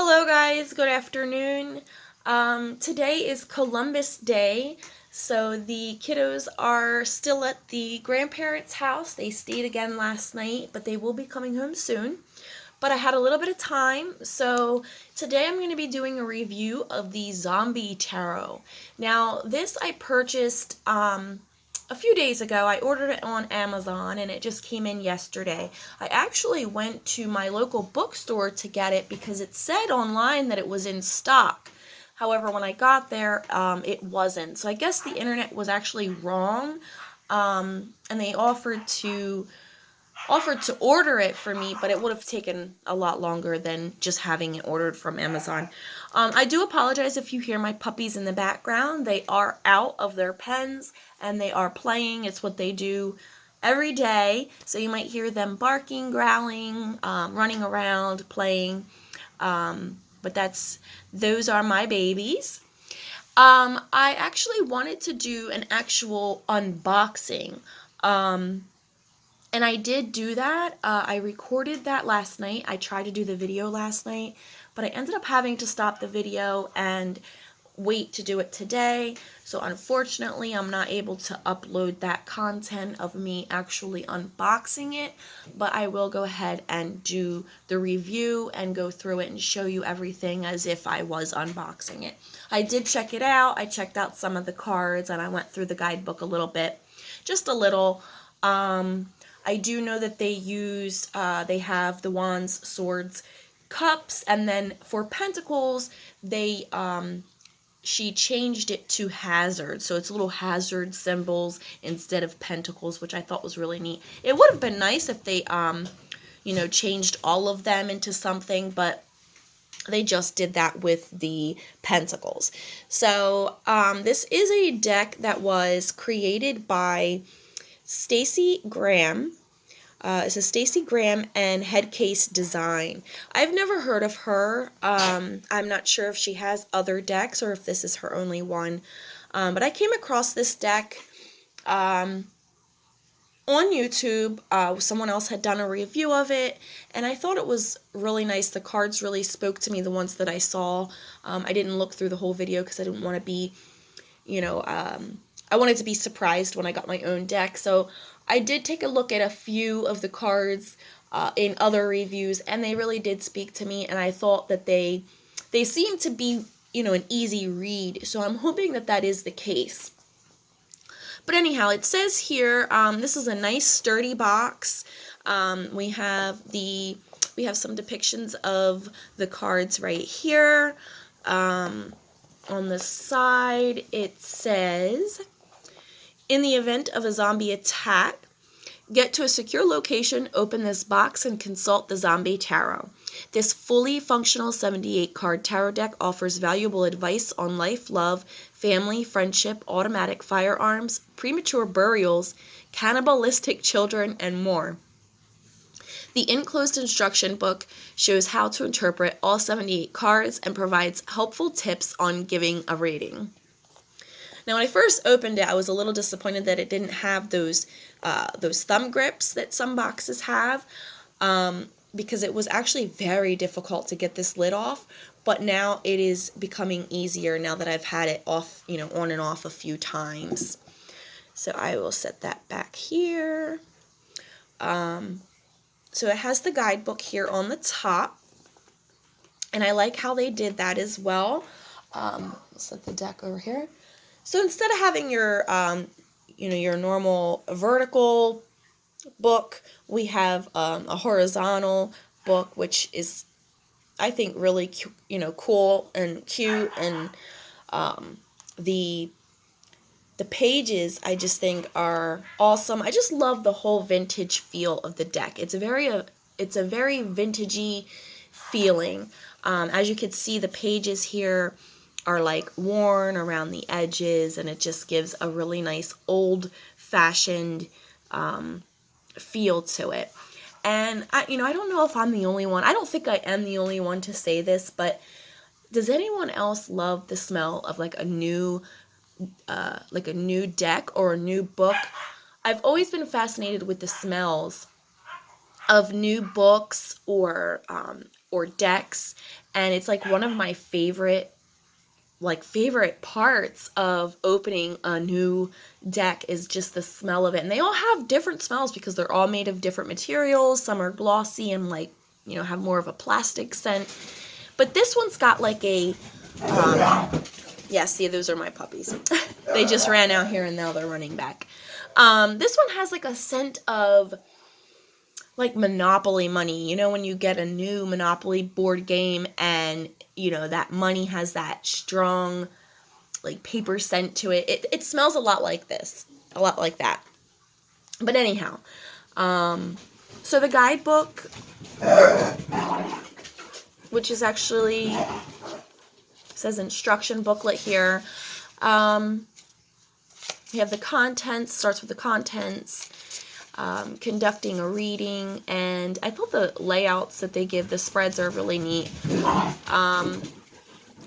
Hello guys, good afternoon. Today is Columbus Day, so the kiddos are still at the grandparents' house. They stayed again last night, but they will be coming home soon. But I had a little bit of time, so today I'm going to be doing a review of the Zombie Tarot. Now, this I purchased a few days ago. I ordered it on Amazon and it just came in yesterday. I actually went to my local bookstore to get it because it said online that it was in stock. However, when I got there, it wasn't. So I guess the internet was actually wrong, and they offered to order it for me, but it would have taken a lot longer than just having it ordered from Amazon. I do apologize if you hear my puppies in the background. They are out of their pens and they are playing. It's what they do every day. So you might hear them barking, growling, running around, playing. But those are my babies. I actually wanted to do an actual unboxing. And I did do that. I recorded that last night. I tried to do the video last night, but I ended up having to stop the video and wait to do it today. So unfortunately, I'm not able to upload that content of me actually unboxing it, but I will go ahead and do the review and go through it and show you everything as if I was unboxing it. I did check it out. I checked out some of the cards and I went through the guidebook a little bit, just a little. I do know that they have the wands, swords, cups, and then for pentacles, she changed it to hazard. So it's little hazard symbols instead of pentacles, which I thought was really neat. It would have been nice if they, changed all of them into something, but they just did that with the pentacles. So this is a deck that was created by Stacy Graham. It says Stacy Graham and Headcase Design. I've never heard of her. I'm not sure if she has other decks or if this is her only one. But I came across this deck on YouTube. Someone else had done a review of it, and I thought it was really nice. The cards really spoke to me, the ones that I saw. I didn't look through the whole video because I didn't want to be, I wanted to be surprised when I got my own deck. So I did take a look at a few of the cards in other reviews, and they really did speak to me, and I thought that they seemed to be, an easy read. So I'm hoping that that is the case. But anyhow, it says here, this is a nice sturdy box. We have some depictions of the cards right here. On the side, it says, in the event of a zombie attack, get to a secure location, open this box, and consult the Zombie Tarot. This fully functional 78-card tarot deck offers valuable advice on life, love, family, friendship, automatic firearms, premature burials, cannibalistic children, and more. The enclosed instruction book shows how to interpret all 78 cards and provides helpful tips on giving a reading. Now, when I first opened it, I was a little disappointed that it didn't have those thumb grips that some boxes have, because it was actually very difficult to get this lid off. But now it is becoming easier now that I've had it off, on and off a few times. So I will set that back here. So it has the guidebook here on the top, and I like how they did that as well. Let's set the deck over here. So instead of having your, your normal vertical book, we have a horizontal book, which is, I think, really, cool and cute. And the pages, I just think, are awesome. I just love the whole vintage feel of the deck. It's a very vintagey feeling. As you can see, the pages here are like worn around the edges, and it just gives a really nice old-fashioned feel to it. And I don't know if I'm the only one. I don't think I am the only one to say this, but does anyone else love the smell of like a new deck or a new book? I've always been fascinated with the smells of new books or decks, And it's like one of my favorite parts of opening a new deck is just the smell of it. And they all have different smells because they're all made of different materials. Some are glossy and like, you know, have more of a plastic scent. But this one's got like a, yeah, see, those are my puppies. They just ran out here and now they're running back. This one has like a scent of like Monopoly money. You know, when you get a new Monopoly board game and, you know, that money has that strong like paper scent to it. It smells a lot like this, a lot like that. But anyhow, so the guidebook, which is actually, says instruction booklet here. We have the contents, starts with the contents, conducting a reading, and I thought the layouts that they give, the spreads are really neat.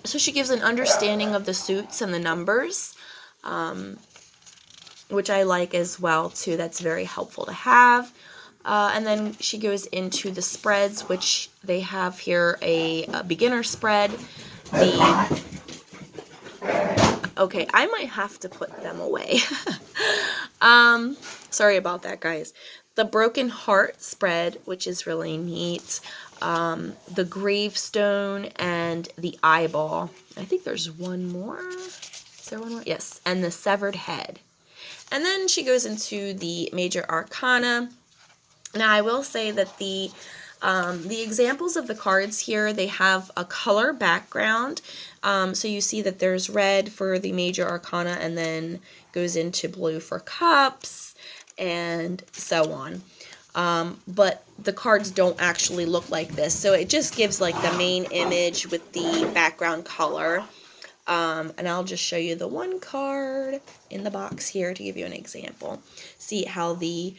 So she gives an understanding of the suits and the numbers, which I like as well too. That's very helpful to have. And then she goes into the spreads, which they have here a beginner spread. Okay, I might have to put them away. Sorry about that, guys. The Broken Heart spread, which is really neat. The Gravestone and the Eyeball. I think there's one more. Is there one more? Yes, and the Severed Head. And then she goes into the Major Arcana. Now, I will say that the examples of the cards here, they have a color background. So you see that there's red for the Major Arcana and then goes into blue for cups and so on. But the cards don't actually look like this. So it just gives like the main image with the background color. And I'll just show you the one card in the box here to give you an example. See how the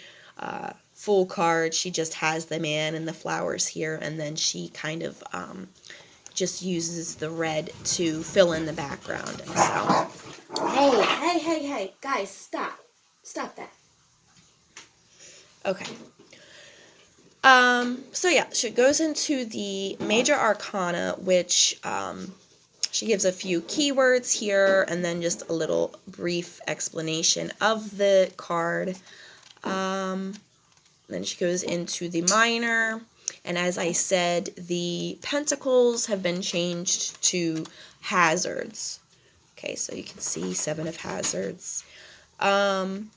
full card, she just has the man and the flowers here, and then she kind of just uses the red to fill in the background. So, hey, guys, stop that. Okay. So yeah, she goes into the Major Arcana, which she gives a few keywords here, and then just a little brief explanation of the card. Then she goes into the Minor, and as I said, the Pentacles have been changed to hazards. Okay, so you can see 7 of hazards. And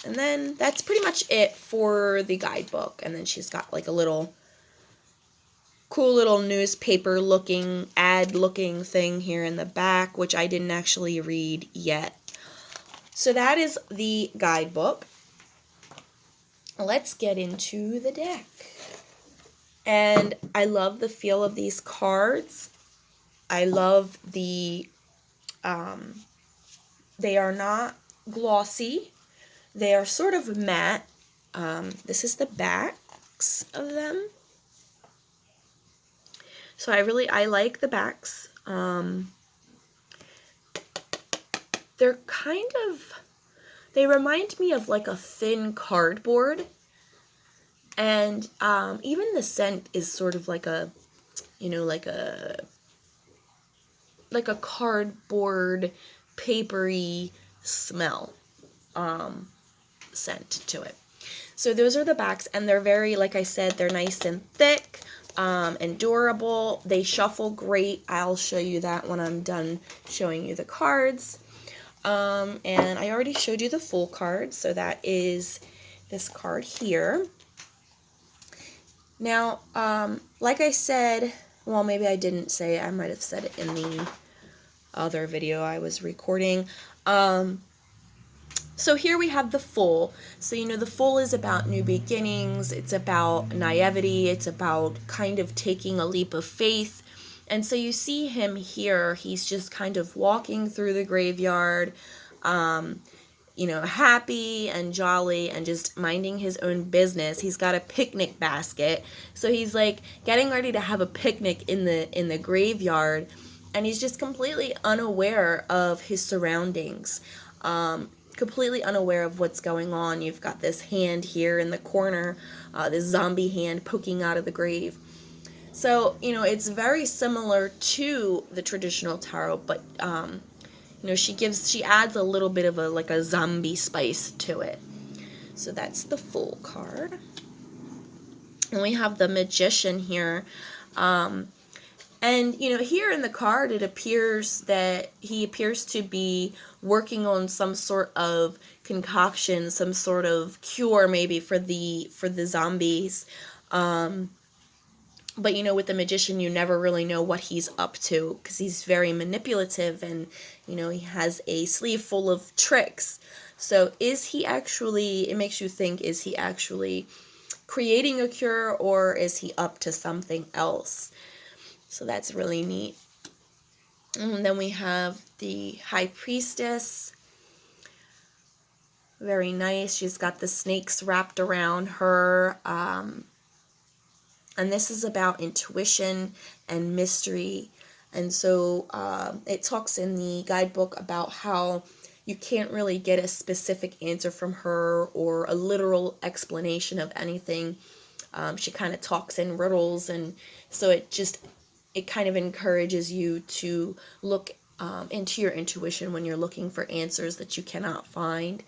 then that's pretty much it for the guidebook. And then she's got like a little cool little newspaper looking, ad looking thing here in the back, which I didn't actually read yet. So that is the guidebook. Let's get into the deck. And I love the feel of these cards. I love the, they are not glossy. They are sort of matte. This is the backs of them. So I like the backs. They're kind of, they remind me of like a thin cardboard. And even the scent is sort of like a, you know, like a cardboard, papery smell scent to it. So those are the backs, and they're very, like I said, they're nice and thick and durable. They shuffle great. I'll show you that when I'm done showing you the cards. And I already showed you the full card, so that is this card here. Now, like I said, well, maybe I didn't say it. I might have said it in the other video I was recording. So here we have the full. So, you know, the full is about new beginnings. It's about naivety. It's about kind of taking a leap of faith. And so you see him here. He's just kind of walking through the graveyard, you know, happy and jolly and just minding his own business. He's got a picnic basket. So he's like getting ready to have a picnic in the graveyard, and he's just completely unaware of his surroundings. Completely unaware of what's going on. You've got this hand here in the corner, this zombie hand poking out of the grave. So, it's very similar to the traditional tarot, but, she adds a little bit of a zombie spice to it. So that's the Fool card. And we have the Magician here. And, here in the card, it appears that he appears to be working on some sort of concoction, some sort of cure maybe for the zombies. But, with the Magician, you never really know what he's up to because he's very manipulative and, he has a sleeve full of tricks. So it makes you think, is he actually creating a cure or is he up to something else? So that's really neat. And then we have the High Priestess. Very nice. She's got the snakes wrapped around her. And this is about intuition and mystery. And so it talks in the guidebook about how you can't really get a specific answer from her or a literal explanation of anything. She kind of talks in riddles, and so it kind of encourages you to look into your intuition when you're looking for answers that you cannot find.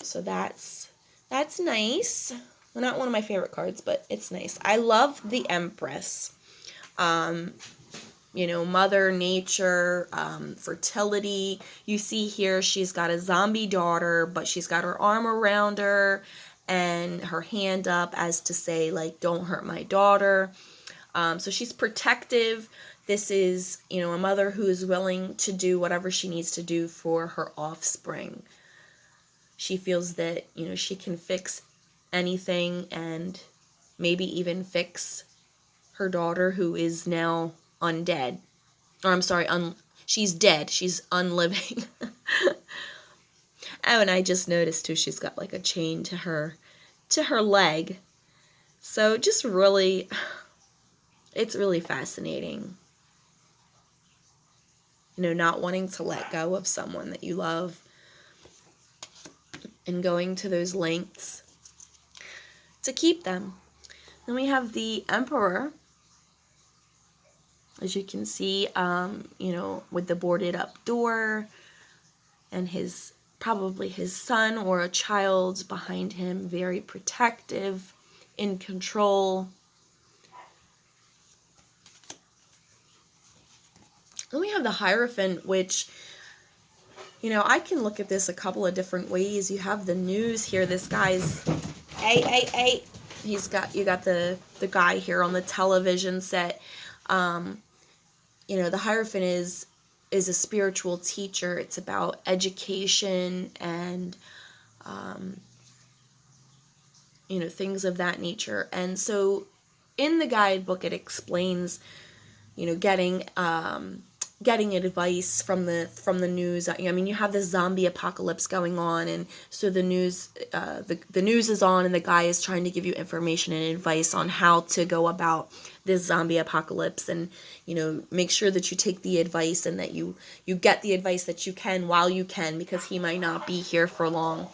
So that's nice. Well, not one of my favorite cards, but it's nice. I love the Empress. Mother Nature, fertility. You see here she's got a zombie daughter, but she's got her arm around her and her hand up as to say, like, don't hurt my daughter. So she's protective. This is, a mother who is willing to do whatever she needs to do for her offspring. She feels that, she can fix anything and maybe even fix her daughter who is now undead. Or I'm sorry, she's dead. She's unliving. Oh, and I just noticed too, she's got like a chain to her leg. So just really, it's really fascinating. Not wanting to let go of someone that you love and going to those lengths to keep them. Then we have the Emperor. As you can see, with the boarded up door and probably his son or a child behind him, very protective, in control. Then we have the Hierophant, which, I can look at this a couple of different ways. You have the news here. This guy's, hey. You got the guy here on the television set. The Hierophant is a spiritual teacher. It's about education and, things of that nature. And so in the guidebook, it explains, getting advice from the news. You have this zombie apocalypse going on, and so the news is on, and the guy is trying to give you information and advice on how to go about this zombie apocalypse, and make sure that you take the advice and that you get the advice that you can while you can, because he might not be here for long.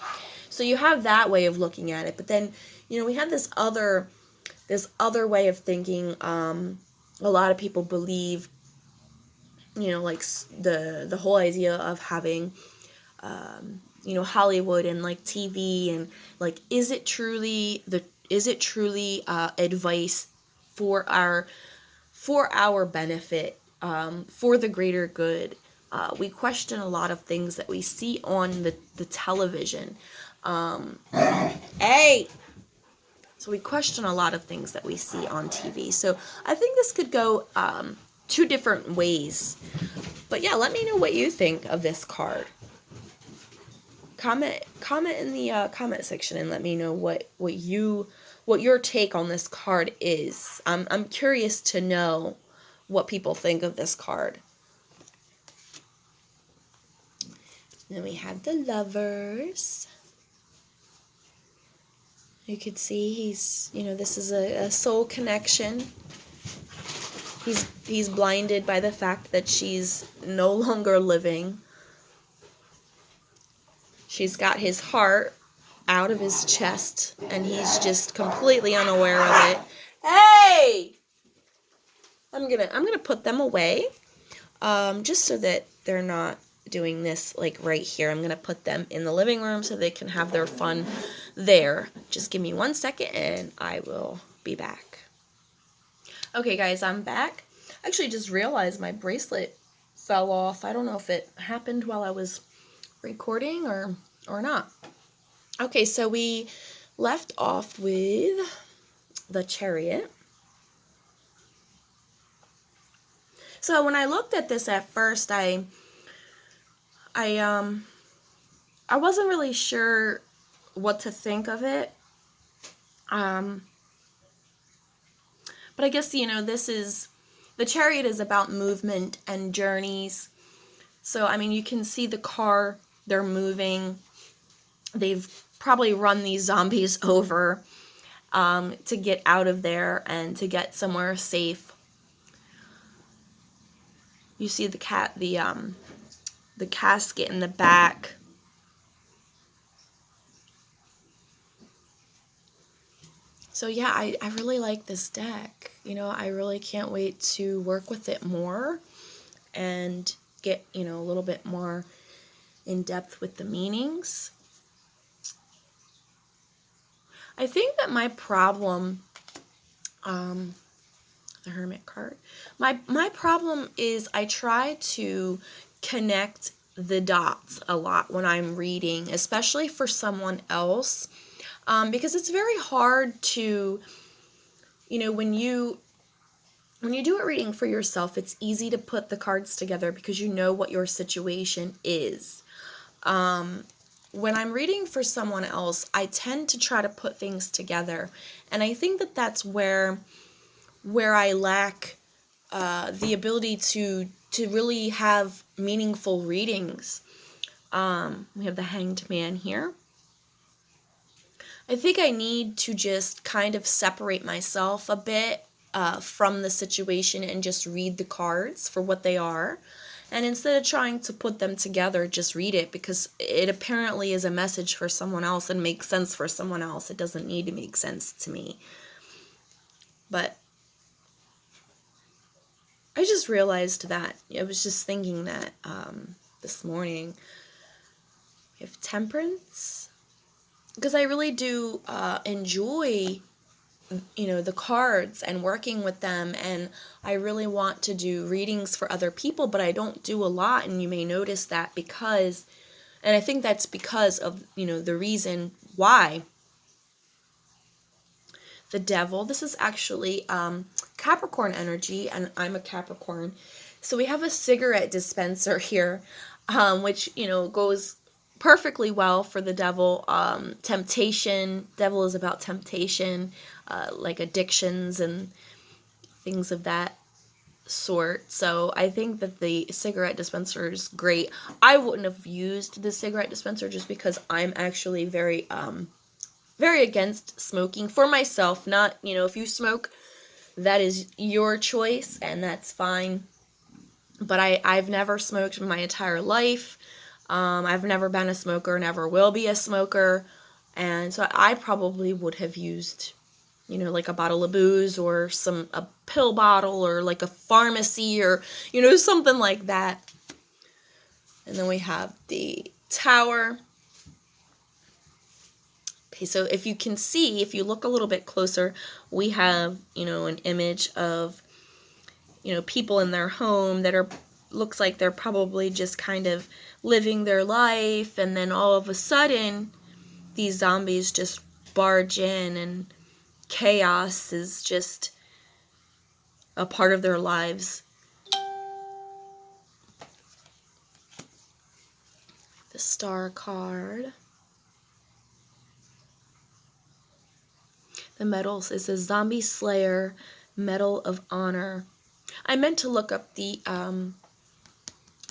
So you have that way of looking at it, but then we have this other way of thinking. A lot of people believe, like the whole idea of having, Hollywood and like TV, and like, is it truly advice for our benefit, for the greater good? We question a lot of things that we see on the television. So we question a lot of things that we see on TV. So I think this could go two different ways. But yeah, let me know what you think of this card. Comment in the comment section and let me know what your take on this card is. I'm curious to know what people think of this card. Then we have the Lovers. You could see he's, this is a soul connection. He's blinded by the fact that she's no longer living. She's got his heart out of his chest, and he's just completely unaware of it. Hey! I'm gonna put them away, just so that they're not doing this like right here. I'm gonna put them in the living room so they can have their fun there. Just give me 1 second and I will be back. Okay guys, I'm back. I actually just realized my bracelet fell off. I don't know if it happened while I was recording or not. Okay, so we left off with the Chariot. So when I looked at this at first, I wasn't really sure what to think of it. But I guess, the Chariot is about movement and journeys. So, I mean, you can see the car, they're moving. They've probably run these zombies over to get out of there and to get somewhere safe. You see the casket in the back. So yeah, I really like this deck. I really can't wait to work with it more and get, a little bit more in depth with the meanings. I think that my problem, the Hermit card, my problem is I try to connect the dots a lot when I'm reading, especially for someone else, because it's very hard to, when you do a reading for yourself, it's easy to put the cards together because you know what your situation is. When I'm reading for someone else, I tend to try to put things together, and I think that that's where I lack the ability to really have meaningful readings. We have the Hanged Man here. I think I need to just kind of separate myself a bit from the situation and just read the cards for what they are. And instead of trying to put them together, just read it, because it apparently is a message for someone else and makes sense for someone else. It doesn't need to make sense to me. But I just realized that. I was just thinking that this morning. If Temperance, because I really do enjoy the cards and working with them, and I really want to do readings for other people, but I don't do a lot, and you may notice that and I think that's because of the reason why. The Devil, this is actually Capricorn energy, and I'm a Capricorn, so we have a cigarette dispenser here, which goes perfectly well for the Devil. Temptation, Devil is about temptation, like addictions and things of that sort. So I think that the cigarette dispenser is great. I wouldn't have used the cigarette dispenser just because I'm actually very against smoking for myself. Not, if you smoke, that is your choice and that's fine. But I've never smoked in my entire life. I've never been a smoker, never will be a smoker. And so I probably would have used, like a bottle of booze or a pill bottle or like a pharmacy or, something like that. And then we have the Tower. Okay, so if you can see, if you look a little bit closer, we have, an image of, people in their home that looks like they're probably just kind of living their life, and then all of a sudden, these zombies just barge in, and chaos is just a part of their lives. The Star card. The medals is a Zombie Slayer Medal of Honor. I meant to look up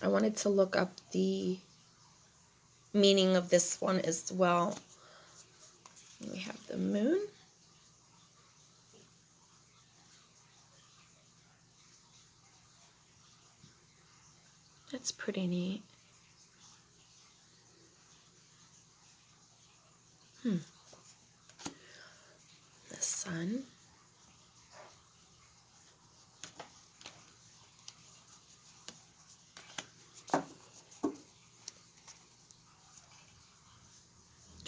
I wanted to look up the meaning of this one as well. We have the Moon. That's pretty neat. The Sun.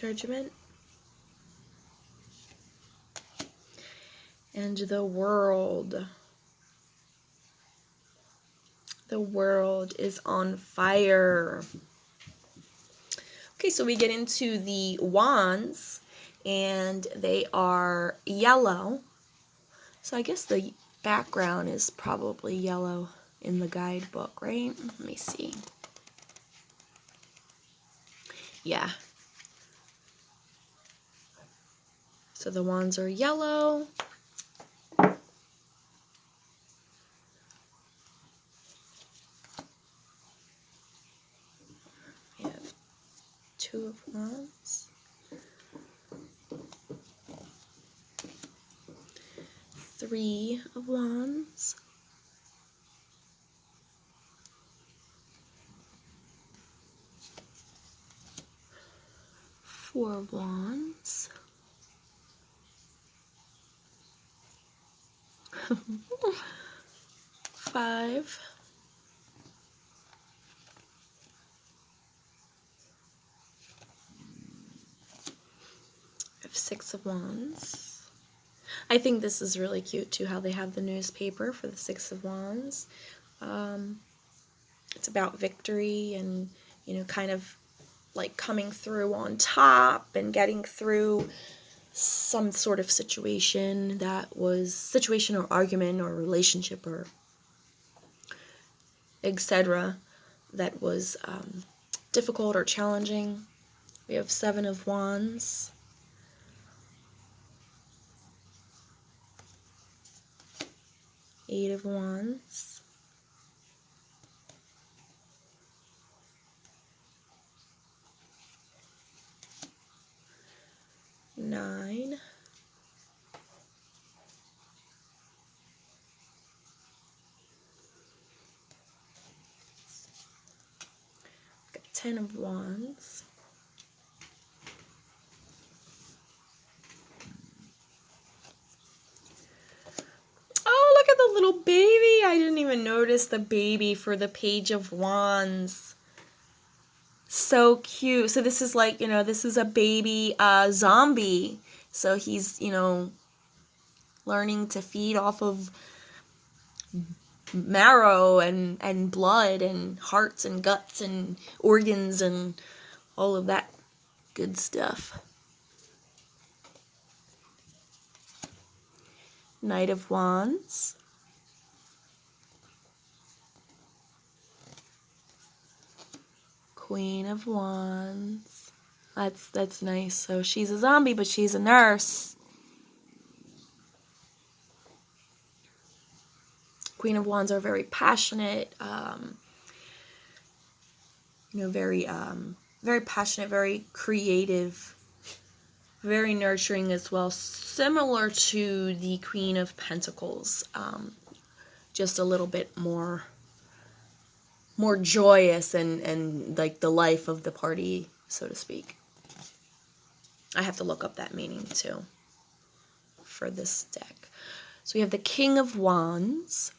Judgment. And the World. The world is on fire. Okay, so we get into the wands, and they are yellow. So I guess the background is probably yellow in the guidebook, right? Let me see. Yeah. So the wands are yellow. We have 2 of wands. 3 of wands. 4 of wands. 5. I have 6 of wands. I think this is really cute too, how they have the newspaper for the 6 of wands. It's about victory and, you know, kind of like coming through on top and getting through some sort of situation or argument or relationship or etc. that was difficult or challenging. We have 7 of wands. 8 of wands. 9. 10 of wands. Oh, look at the little baby. I didn't even notice the baby for the Page of Wands. So cute. So this is like, you know, this is a baby zombie. So he's, you know, learning to feed off of marrow and blood and hearts and guts and organs and all of that good stuff. Knight of Wands. Queen of Wands. That's nice. So she's a zombie, but she's a nurse. Queen of Wands are very passionate, you know, very passionate, very creative, very nurturing as well, similar to the Queen of Pentacles, just a little bit more joyous and like the life of the party, so to speak. I have to look up that meaning too for this deck. So we have the King of Wands.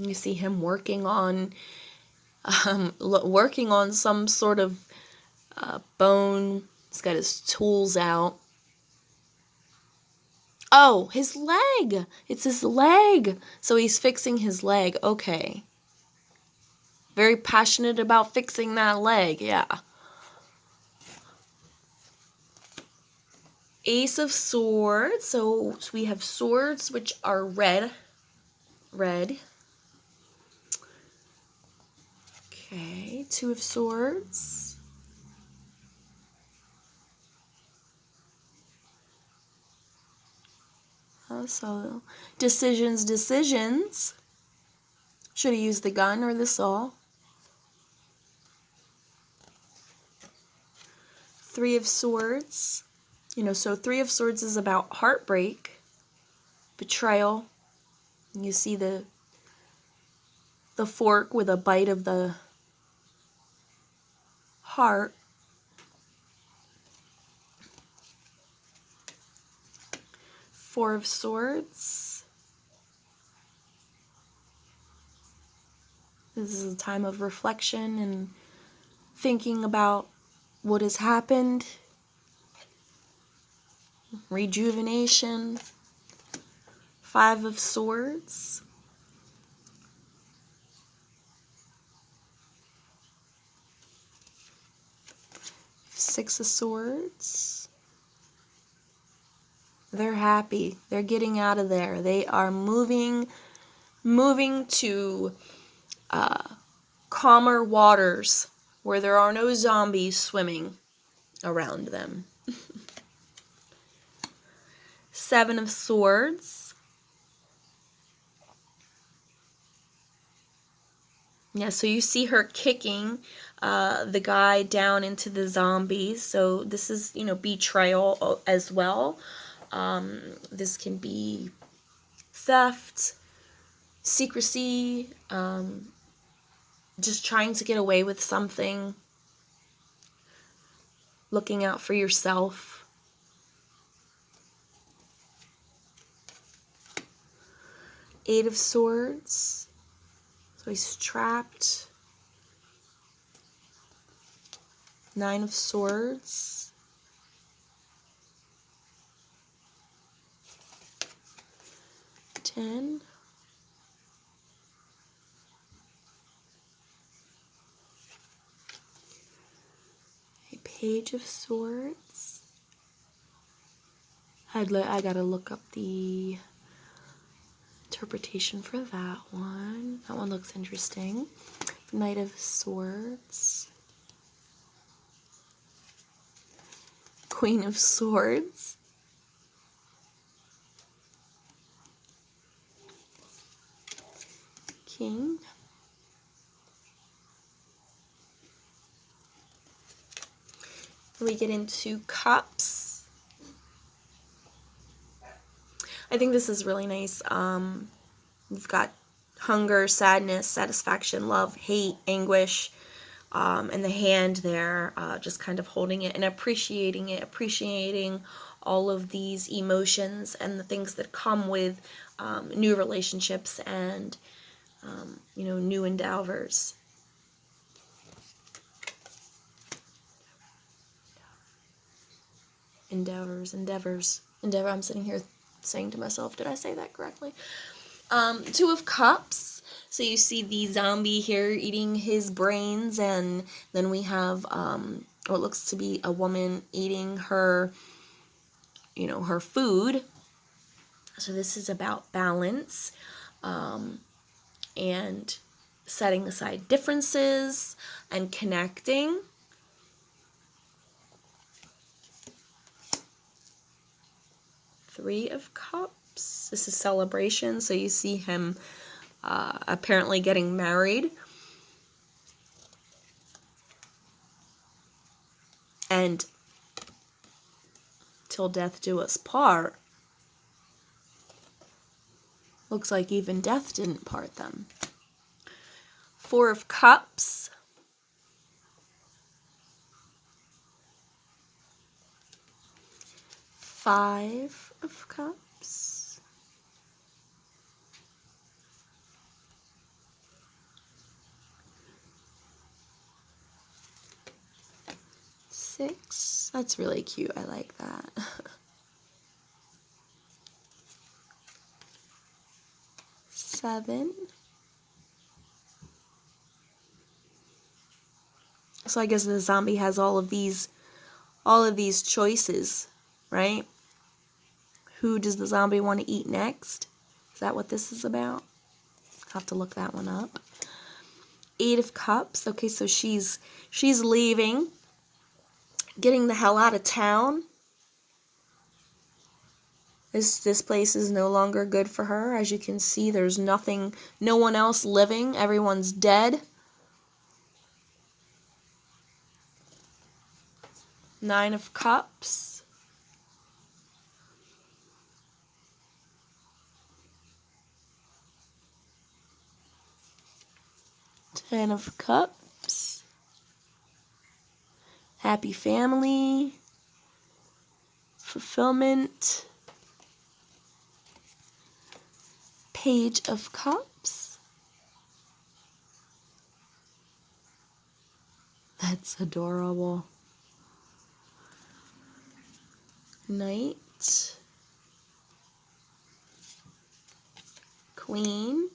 You see him working on some sort of bone. He's got his tools out. Oh, his leg. It's his leg. So he's fixing his leg. Okay. Very passionate about fixing that leg. Yeah. Ace of Swords. So we have swords which are red. Okay. 2 of Swords. So decisions. Should have used the gun or the saw. 3 of Swords. You know, so 3 of Swords is about heartbreak, betrayal. You see the fork with a bite of the heart. 4 of Swords. This is a time of reflection and thinking about what has happened, rejuvenation, 5 of Swords, Six of Swords. They're happy. They're getting out of there. They are moving to calmer waters where there are no zombies swimming around them. 7 of Swords. Yeah, so you see her kicking the guy down into the zombies. So this is, betrayal as well. This can be theft, secrecy, just trying to get away with something, looking out for yourself. Eight of Swords. So he's trapped. 9 of Swords. 10. A Page of Swords. I gotta look up the interpretation for that one. That one looks interesting. Knight of Swords. Queen of Swords. King. We get into Cups. I think this is really nice. We've got hunger, sadness, satisfaction, love, hate, anguish, and the hand there, just kind of holding it and appreciating it, appreciating all of these emotions and the things that come with new relationships and, new endeavors. Endeavor. I'm sitting here saying to myself, did I say that correctly? 2 of Cups. So you see the zombie here eating his brains, and then we have what looks to be a woman eating her, her food. So this is about balance and setting aside differences and connecting. Three of Cups. This is celebration. So you see him apparently getting married. And till death do us part. Looks like even death didn't part them. 4 of Cups. 5 of Cups. 6. That's really cute. I like that. 7. So I guess the zombie has all of these choices, right? Who does the zombie want to eat next? Is that what this is about? I'll have to look that one up. 8 of Cups. Okay, so she's leaving, getting the hell out of town. This place is no longer good for her. As you can see, there's no one else living. Everyone's dead. 9 of Cups. 10 of Cups. Happy family. Fulfillment. Page of Cups. That's adorable. Knight, queen,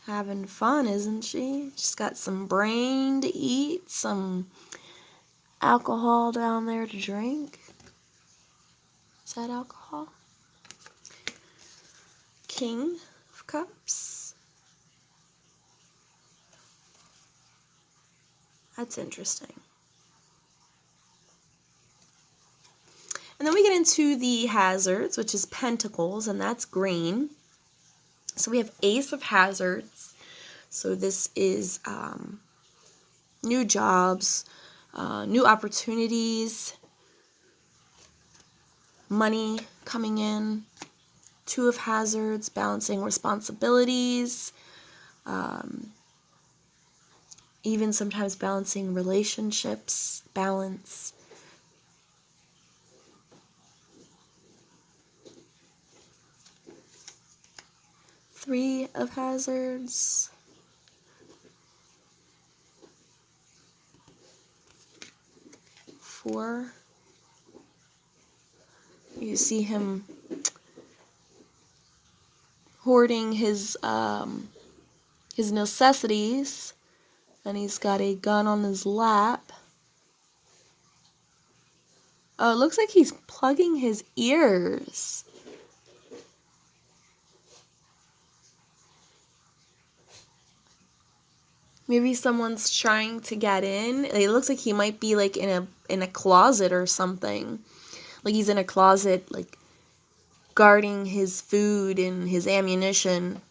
having fun, isn't she? She's got some brain to eat, some alcohol down there to drink. Is that alcohol? King of Cups. That's interesting. And then we get into the hazards, which is Pentacles, and that's green. So we have Ace of Hazards. So this is new jobs, new opportunities, money coming in. Two of Hazards, balancing responsibilities, even sometimes balancing relationships, balance. Three of Hazards. Four. You see him hoarding his necessities, and he's got a gun on his lap. Oh, it looks like he's plugging his ears. Maybe someone's trying to get in. It looks like he might be like in a closet or something. Like he's in a closet, like guarding his food and his ammunition.